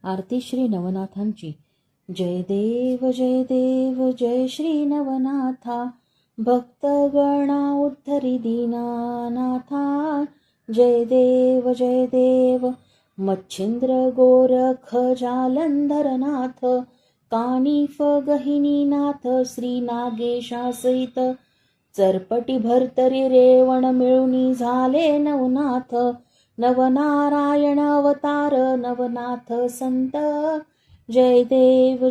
आरती श्री नवनाथांची। जय देव जय श्री नवनाथा, भक्तगणा उद्धरी दीनानाथा। जय देव मच्छिंद्र गोरख जालंधरनाथ, कानिफ गहिनीनाथ श्री नागेशा सहित। चरपटी भरतरी रेवण मिळूनी झाले नवनाथ, नवनारायण अवतार नवनाथ संत। जय देव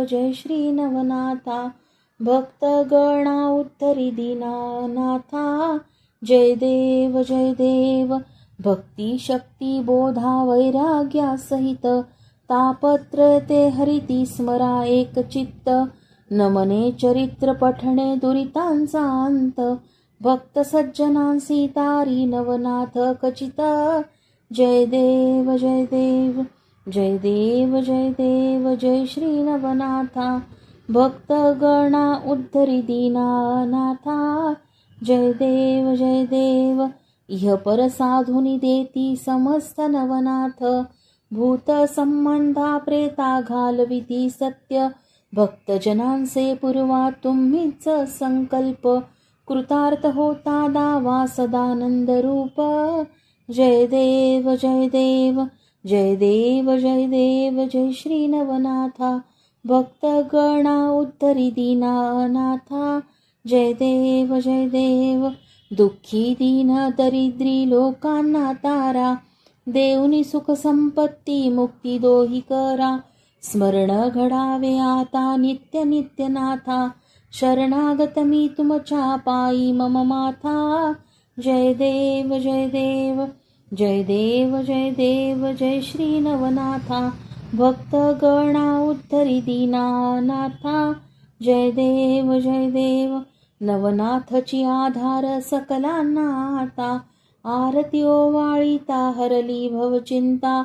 जय श्री नवनाथा, भक्तगणा उद्धरी दीनानाथा। जय देव भक्ती शक्ती बोधा वैराग्या सहित, तापत्र ते हरिती स्मरा एक चित्त। नमने चरित्र पठणे दुरितांचा अंत, भक्त सज्जनांसी तारी नवनाथ कचित। जय देव जय श्री नवनाथा, भक्तगणा उद्धरी दीनानाथा। जय देव इह पर साधुनी देती समस्त नवनाथ, भूत संबंधा प्रेता घालविती सत्य। भक्तजनांचे पूर्वा तुम्हीच संकल्प, कृतार्थ होता दावा सदानंद रूप। जय देव जय श्री नवनाथा, भक्तगणा उद्धरी दीनानाथा। जय देव दुःखी दीन दरिद्री लोकांना तारा, देऊनी सुख संपत्ती मुक्ती दोही करा। स्मरण घडावे आता नित्य नाथा, शरणागत मी तुमच्या पायी मम माथा। जय देव जय श्री नवनाथा, भक्तगणा उद्धरी दीनानाथा। जय देव नवनाथची आधार सकलांना आता, आरती ओवाळीता हरली भवचिंता।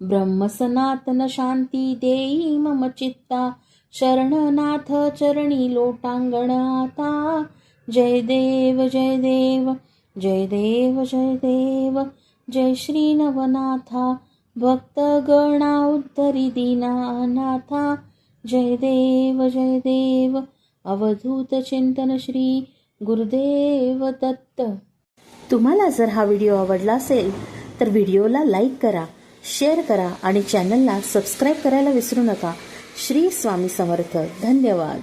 ब्रह्म सनातन शांती देई मम चित्ता, शरणनाथ चरणी लोटांगण आता। जय देव जय श्री नवनाथा, भक्तगणा उद्धरी दीनानाथा। जय देव अवधूत चिंतन श्री गुरुदेव दत्त। तुम्हाला जर हा व्हिडिओ आवडला असेल तर व्हिडिओला लाईक करा, शेअर करा आणि चॅनलला सबस्क्राईब करायला विसरू नका। श्री स्वामी समर्थ। धन्यवाद।